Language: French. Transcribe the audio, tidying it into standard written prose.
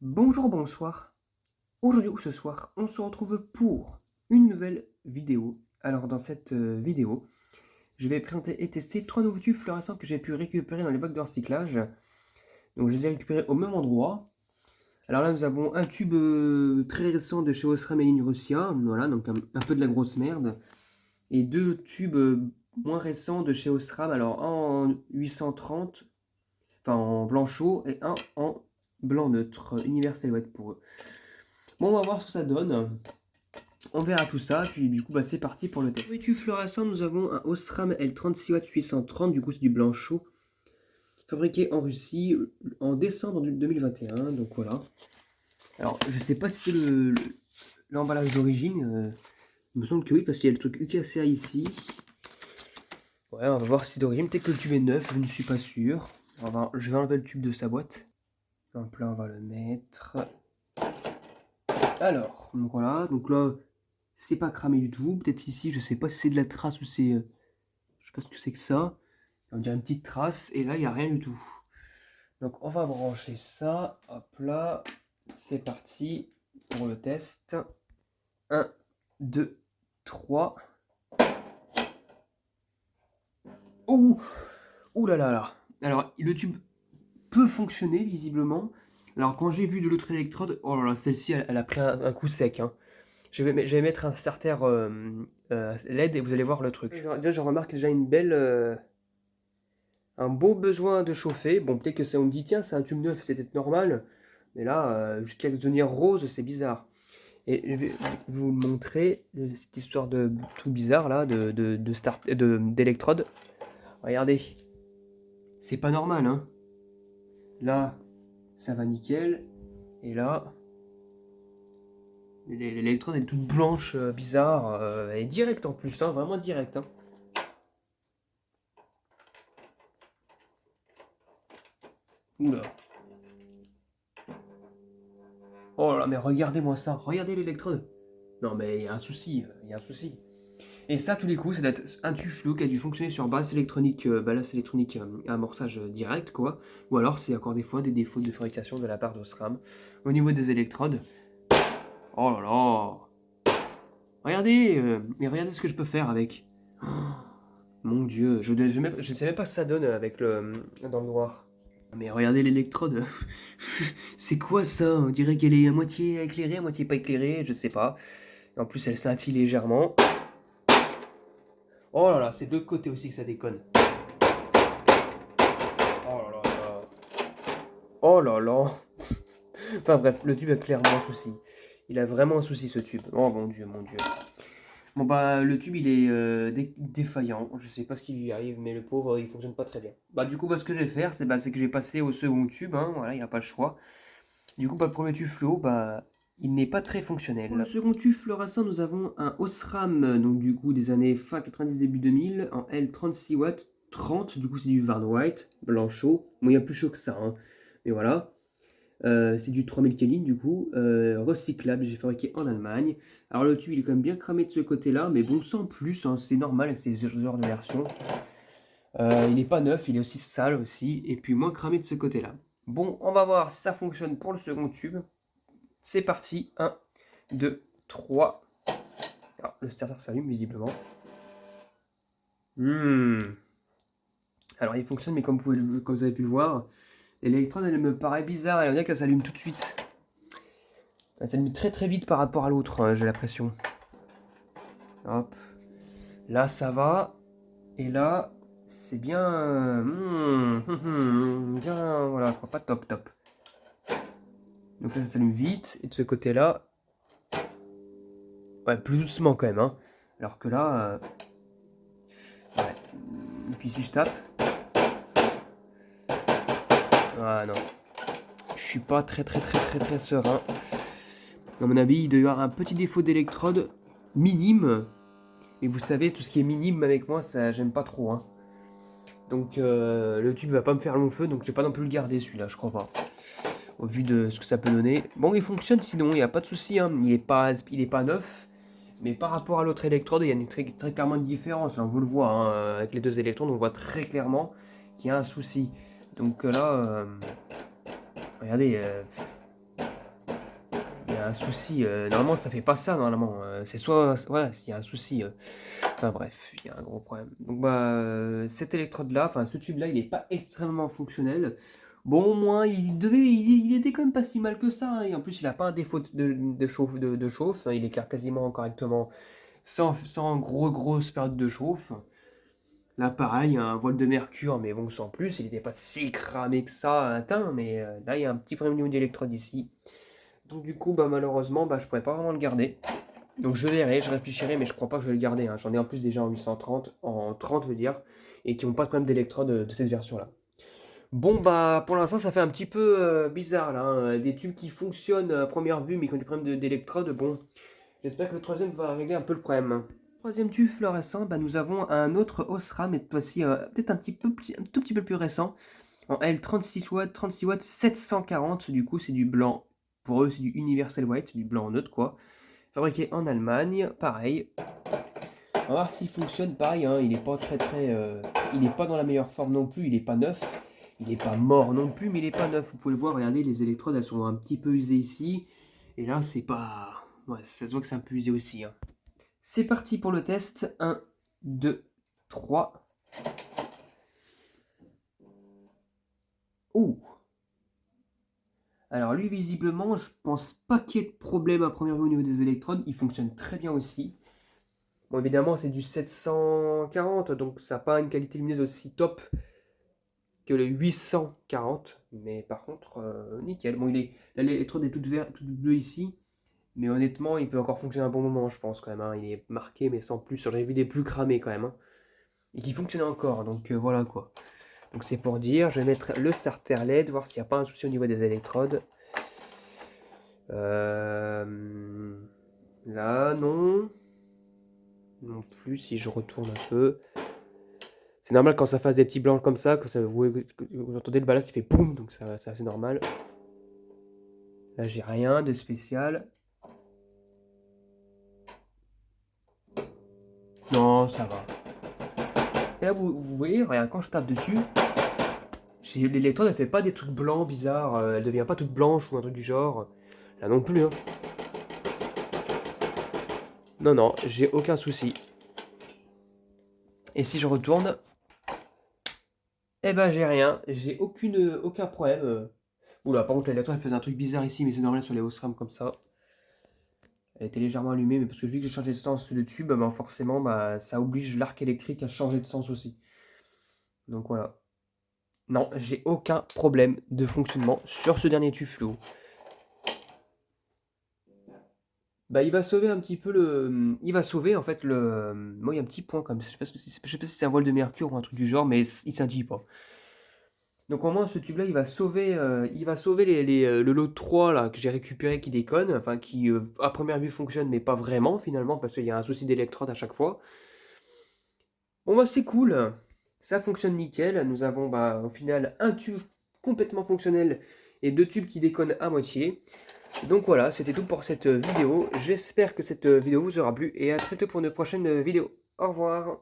Bonjour, bonsoir. Aujourd'hui ou ce soir, on se retrouve pour une nouvelle vidéo. Alors dans cette vidéo, je vais présenter et tester 3 nouveaux tubes fluorescents que j'ai pu récupérer dans les bacs de recyclage. Donc je les ai récupérés au même endroit. Alors là nous avons un tube très récent de chez Osram et Ligne Russia, voilà, donc un peu de la grosse merde. Et deux tubes moins récents de chez Osram, alors un en 830, enfin en blanc chaud, et un en blanc neutre, universel ouais, pour eux. Bon, on va voir ce que ça donne. On verra tout ça, puis du coup, bah, c'est parti pour le test. Tube fluorescent, nous avons un Osram L36W 830, du coup, c'est du blanc chaud, fabriqué en Russie en décembre 2021, donc voilà. Alors, je sais pas si c'est l'emballage d'origine, il me semble que oui, parce qu'il y a le truc UKCA ici. Ouais, on va voir si c'est d'origine, peut-être que le tube est neuf, je ne suis pas sûr. Je vais enlever le tube de sa boîte. Donc là, on va le mettre. Alors, donc voilà, donc là, c'est pas cramé du tout. Peut-être ici, je sais pas si c'est de la trace ou c'est... je sais pas ce que c'est que ça. On dirait une petite trace, et là, il n'y a rien du tout. Donc, on va brancher ça. Hop là. C'est parti pour le test. 1, 2, 3. Ouh! Ouh là là là. Alors, le tube peut fonctionner, visiblement. Alors, quand j'ai vu de l'autre électrode... Oh là là, celle-ci, elle a pris un coup sec, hein. Je vais mettre un starter LED et vous allez voir le truc. Déjà, je remarque déjà un beau besoin de chauffer. Bon, peut-être que ça, on me dit, tiens, c'est un tube neuf, c'est peut-être normal. Mais là, jusqu'à devenir rose, c'est bizarre. Et je vais vous montrer cette histoire de tout bizarre là, d'électrode. Regardez, c'est pas normal, hein. Là, ça va nickel. Et là, l'électrode elle est toute blanche, bizarre. Elle est directe en plus, hein, vraiment directe, hein. Oula. Oh là, mais regardez-moi ça. Regardez l'électrode. Non, mais il y a un souci. Il y a un souci. Et ça, tous les coups, ça doit être un tube flou qui a dû fonctionner sur base électronique, amorçage direct, quoi. Ou alors, c'est encore des fois des défauts de fabrication de la part d'Osram. Au niveau des électrodes. Oh là là. Regardez, mais regardez ce que je peux faire avec. Oh, mon Dieu, je sais même pas ce que ça donne avec dans le noir. Mais regardez l'électrode. C'est quoi ça? On dirait qu'elle est à moitié éclairée, à moitié pas éclairée, je sais pas. En plus, elle scintille légèrement. Oh là là, c'est de l'autre côté aussi que ça déconne. Oh là là là. Oh là là. Enfin bref, le tube a clairement un souci. Il a vraiment un souci ce tube. Oh mon dieu, mon dieu. Bon bah le tube il est défaillant. Je sais pas ce qui lui arrive, mais le pauvre il fonctionne pas très bien. Bah du coup bah, ce que je vais faire, c'est que je vais passer au second tube. Hein, voilà, il n'y a pas le choix. Du coup, bah, le premier tube fluo, bah, il n'est pas très fonctionnel. Pour le second tube fluorescent, nous avons un Osram, donc du coup des années fin 90, début 2000, en L36W 30, du coup c'est du Van White, blanc chaud. Bon, il y a plus chaud que ça, hein, mais voilà. C'est du 3000 Kelvin du coup, recyclable, j'ai fabriqué en Allemagne. Alors le tube il est quand même bien cramé de ce côté-là, mais bon, sans plus, hein, c'est normal avec ces genres de versions. Il n'est pas neuf, il est aussi sale aussi, et puis moins cramé de ce côté-là. Bon, on va voir si ça fonctionne pour le second tube. C'est parti, 1, 2, 3. Ah, le starter s'allume visiblement. Alors il fonctionne, mais comme vous avez pu le voir, l'électrode elle me paraît bizarre, elle veut dire qu'elle s'allume tout de suite. Elle s'allume très très vite par rapport à l'autre, hein, j'ai l'impression. Hop. Là ça va, et là c'est bien... bien, voilà, pas top top. Donc là ça s'allume vite, et de ce côté-là... Ouais, plus doucement quand même, hein. Alors que là... ouais. Et puis si je tape... Ah non. Je suis pas très serein. À mon avis, il doit y avoir un petit défaut d'électrode minime. Et vous savez, tout ce qui est minime avec moi, ça j'aime pas trop, hein. Donc le tube va pas me faire long feu, donc je vais pas non plus le garder celui-là, je crois pas. Au vu de ce que ça peut donner. Bon, il fonctionne sinon, il n'y a pas de souci, hein. Il est pas neuf. Mais par rapport à l'autre électrode, il y a une très clairement une différence. Là, on vous le voit, hein, avec les deux électrodes, on voit très clairement qu'il y a un souci. Donc là, regardez, un souci. Normalement, ça fait pas ça, normalement. C'est soit... Voilà, s'il y a un souci. Enfin bref, il y a un gros problème. Donc cette électrode-là, enfin ce tube-là, il n'est pas extrêmement fonctionnel. Bon, au moins, il était quand même pas si mal que ça, hein. Et en plus, il n'a pas un défaut de chauffe. Il éclaire quasiment correctement sans grosse période de chauffe. Là, pareil, il y a un voile de mercure, mais bon, sans plus. Il n'était pas si cramé que ça, un teint, mais là, il y a un petit problème au niveau d'électrode ici. Donc du coup, malheureusement, je pourrais pas vraiment le garder. Donc je verrai, je réfléchirai, mais je crois pas que je vais le garder, hein. J'en ai en plus déjà en 830, en 30 veut dire, et qui n'ont pas de problème d'électrode de cette version-là. Bon pour l'instant ça fait un petit peu bizarre là, hein. Des tubes qui fonctionnent à première vue mais qui ont des problèmes d'électrode, bon. J'espère que le troisième va régler un peu le problème. Troisième tube fluorescent, nous avons un autre Osram, mais cette fois-ci peut-être un tout petit peu plus récent. En L36 watts, 740, du coup c'est du blanc. Pour eux c'est du Universal White, du blanc neutre quoi. Fabriqué en Allemagne, pareil. On va voir s'il fonctionne, pareil, hein, il n'est pas il n'est pas dans la meilleure forme non plus, il n'est pas neuf. Il n'est pas mort non plus, mais il n'est pas neuf. Vous pouvez le voir, regardez, les électrodes, elles sont un petit peu usées ici. Et là, c'est pas... Ouais, ça se voit que c'est un peu usé aussi, hein. C'est parti pour le test. 1, 2, 3. Oh! Alors lui, visiblement, je pense pas qu'il y ait de problème à première vue au niveau des électrodes. Il fonctionne très bien aussi. Bon, évidemment, c'est du 740, donc ça n'a pas une qualité lumineuse aussi top que le 840. Mais par contre, nickel. Bon, l'électrode est toute verte, toute bleue ici. Mais honnêtement, il peut encore fonctionner un bon moment, je pense quand même, hein. Il est marqué, mais sans plus. J'en ai vu des plus cramés quand même, hein. Et qui fonctionnent encore, donc voilà quoi. Donc c'est pour dire, je vais mettre le starter LED, voir s'il n'y a pas un souci au niveau des électrodes. Là, non. Non plus, si je retourne un peu. C'est normal quand ça fasse des petits blancs comme ça, que vous entendez le ballast qui fait boum, donc c'est assez normal. Là, j'ai rien de spécial. Non, ça va. Et là, vous voyez, regarde, quand je tape dessus, l'électrode, elle fait pas des trucs blancs bizarres, elle devient pas toute blanche ou un truc du genre. Là non plus, hein. Non, non, j'ai aucun souci. Et si je retourne, eh ben j'ai rien, j'ai aucun problème. Oula, par contre, l'électrode, elle faisait un truc bizarre ici, mais c'est normal sur les Osram comme ça. Elle était légèrement allumée, mais parce que vu que j'ai changé de sens de tube, forcément, ça oblige l'arc électrique à changer de sens aussi. Donc voilà. Non, j'ai aucun problème de fonctionnement sur ce dernier tube fluo. Il va sauver un petit peu le... Il va sauver en fait le... Moi, il y a un petit point comme ça. Je sais pas si c'est un voile de mercure ou un truc du genre, mais il s'indique pas. Donc au moins ce tube là il va sauver le lot 3 là que j'ai récupéré qui déconne, enfin qui à première vue fonctionne mais pas vraiment finalement parce qu'il y a un souci d'électrode à chaque fois. Bon c'est cool, ça fonctionne nickel, nous avons au final un tube complètement fonctionnel et deux tubes qui déconnent à moitié. Donc voilà, c'était tout pour cette vidéo, j'espère que cette vidéo vous aura plu et à très bientôt pour une prochaine vidéo. Au revoir.